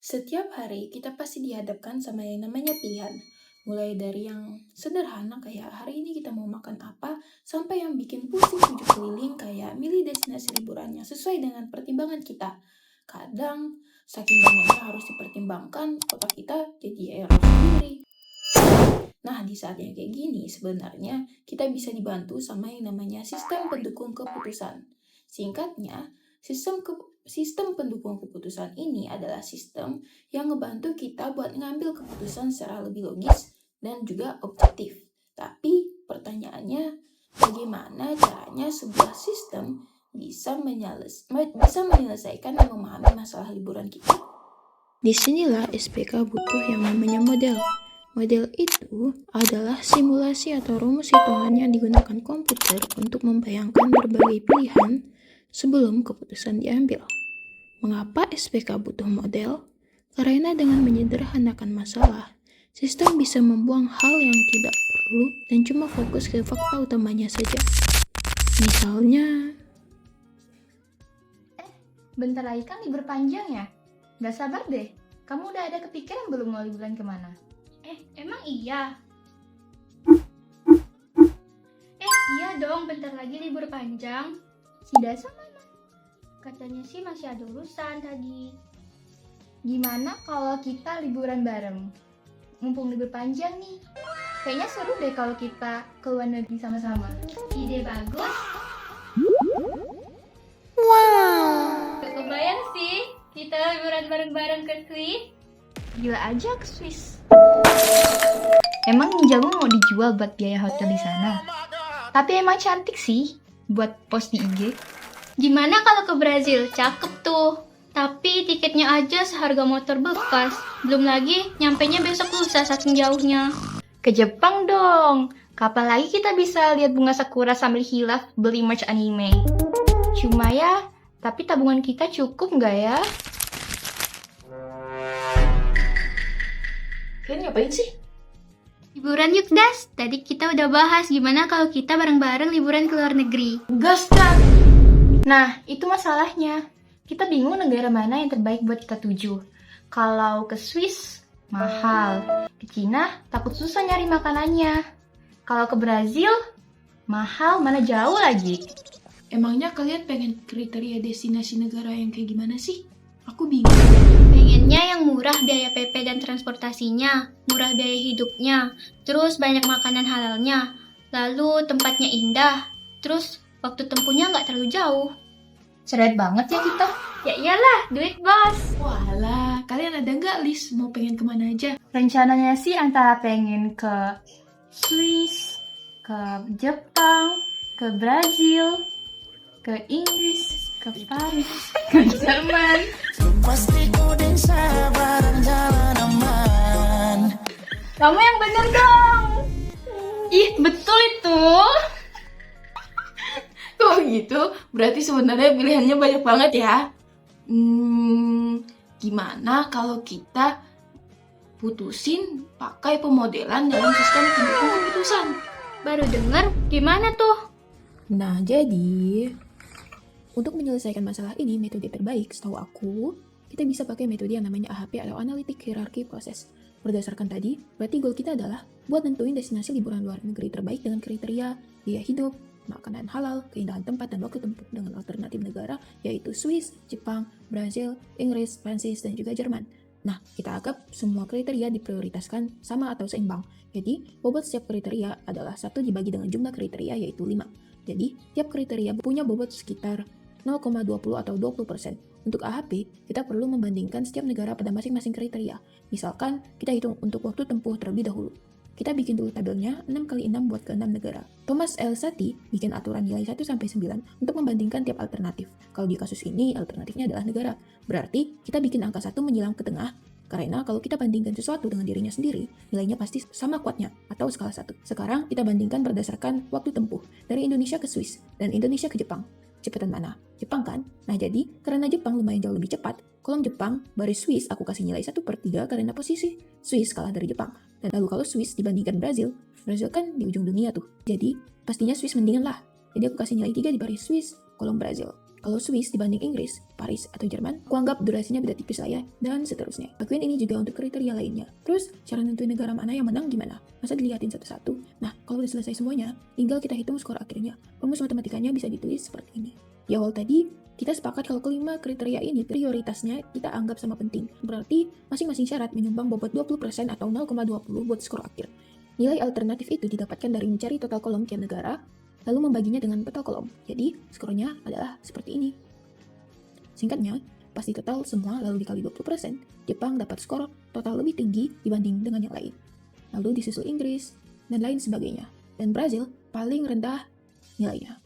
Setiap hari kita pasti dihadapkan sama yang namanya pilihan. Mulai dari yang sederhana kayak hari ini kita mau makan apa, sampai yang bikin pusing tujuh keliling kayak milih destinasi liburan yang sesuai dengan pertimbangan kita. Kadang, saking banyaknya harus dipertimbangkan, otak kita jadi error sendiri. Nah, di saat yang kayak gini, sebenarnya kita bisa dibantu sama yang namanya sistem pendukung keputusan. Singkatnya, sistem pendukung keputusan ini adalah sistem yang ngebantu kita buat ngambil keputusan secara lebih logis dan juga objektif. Tapi pertanyaannya, bagaimana caranya sebuah sistem bisa menyelesaikan dan memahami masalah liburan kita? Disinilah SPK butuh yang namanya model. Model itu adalah simulasi atau rumus hitungan yang digunakan komputer untuk membayangkan berbagai pilihan sebelum keputusan diambil. Mengapa SPK butuh model? Karena dengan menyederhanakan masalah, sistem bisa membuang hal yang tidak perlu dan cuma fokus ke fakta utamanya saja. Misalnya, bentar lagi kan libur panjang ya? Gak sabar deh, kamu udah ada kepikiran belum mau liburan kemana? Emang iya? Iya dong, bentar lagi libur panjang. Si Dasa mana? Katanya sih masih ada urusan tadi. Gimana kalau kita liburan bareng? Mumpung libur panjang nih. Kayaknya seru deh kalau kita ke luar negeri sama-sama. Ide bagus. Gak kebayang sih, kita liburan bareng-bareng ke Swiss. Gila aja ke Swiss. Emang ninjamu mau dijual buat biaya hotel di sana? Tapi emang cantik sih buat post di IG. Gimana kalau ke Brazil? Cakep tuh. Tapi tiketnya aja seharga motor bekas. Belum lagi nyampenya besok lusa saking jauhnya. Ke Jepang dong. Kapan lagi kita bisa lihat bunga sakura sambil hilaf beli merch anime? Cuma ya, tapi tabungan kita cukup nggak ya? Kalian ngapain sih? Liburan yuk Das. Tadi kita udah bahas gimana kalau kita bareng-bareng liburan ke luar negeri. Gas kan? Nah, itu masalahnya. Kita bingung negara mana yang terbaik buat kita tuju. Kalau ke Swiss, mahal. Ke Cina, takut susah nyari makanannya. Kalau ke Brazil, mahal, mana jauh lagi. emangnya kalian pengen kriteria destinasi negara yang kayak gimana sih? Aku bingung. Pengennya yang murah biaya PP dan transportasinya, murah biaya hidupnya, terus banyak makanan halalnya, lalu tempatnya indah, terus waktu tempuhnya nggak terlalu jauh. Seret banget ya kita. Ya iyalah, duit bos. Walah, kalian ada nggak list mau pengen kemana aja? Rencananya sih antara pengen ke Swiss, ke Jepang, ke Brazil, ke Inggris, ke Paris, ke Jerman. Kamu yang bener dong. Ih, betul itu. Kok gitu? Berarti sebenarnya pilihannya banyak banget ya? Gimana kalau kita putusin pakai pemodelan dalam sistem pendukung keputusan? Baru denger, gimana tuh? Nah, jadi untuk menyelesaikan masalah ini, metode terbaik setahu aku, kita bisa pakai metode yang namanya AHP atau Analytic Hierarchy Process. Berdasarkan tadi, berarti goal kita adalah buat nentuin destinasi liburan luar negeri terbaik dengan kriteria biaya hidup, makanan halal, keindahan tempat, dan waktu tempuh dengan alternatif negara, yaitu Swiss, Jepang, Brazil, Inggris, Prancis, dan juga Jerman. Nah, kita anggap semua kriteria diprioritaskan sama atau seimbang. Jadi, bobot setiap kriteria adalah 1 dibagi dengan jumlah kriteria, yaitu 5. Jadi, tiap kriteria punya bobot sekitar 0,20 atau 20%. Untuk AHP, kita perlu membandingkan setiap negara pada masing-masing kriteria. Misalkan, kita hitung untuk waktu tempuh terlebih dahulu. Kita bikin dulu tabelnya 6x6 buat ke 6 negara. Thomas L. Satie bikin aturan nilai 1-9 untuk membandingkan tiap alternatif. Kalau di kasus ini, alternatifnya adalah negara. Berarti, kita bikin angka 1 menyilang ke tengah, karena kalau kita bandingkan sesuatu dengan dirinya sendiri, nilainya pasti sama kuatnya, atau skala 1. Sekarang, kita bandingkan berdasarkan waktu tempuh, dari Indonesia ke Swiss, dan Indonesia ke Jepang. Cepetan mana? Jepang kan? Nah jadi, karena Jepang lumayan jauh lebih cepat, kolom Jepang baris Swiss aku kasih nilai 1/3 karena posisi Swiss kalah dari Jepang. Dan lalu kalau Swiss dibandingkan Brazil, Brazil kan di ujung dunia tuh. Jadi, pastinya Swiss mendingan lah. Jadi aku kasih nilai 3 di baris Swiss, kolom Brazil. Kalau Swiss dibanding Inggris, Paris, atau Jerman, aku anggap durasinya beda tipis lah ya, dan seterusnya. Lakuin ini juga untuk kriteria lainnya. Terus, cara nentuin negara mana yang menang gimana? Masa dilihatin satu-satu? Nah, kalau udah selesai semuanya, tinggal kita hitung skor akhirnya. Rumus matematikanya bisa ditulis seperti ini. Di awal tadi, kita sepakat kalau kelima kriteria ini prioritasnya kita anggap sama penting. Berarti, masing-masing syarat menyumbang bobot 20% atau 0,20 buat skor akhir. Nilai alternatif itu didapatkan dari mencari total kolom tiap negara, lalu membaginya dengan total kolom. Jadi, skornya adalah seperti ini. Singkatnya, pasti total semua lalu dikali 20%, Jepang dapat skor total lebih tinggi dibanding dengan yang lain. Lalu disusul Inggris, dan lain sebagainya. Dan Brazil paling rendah nilainya.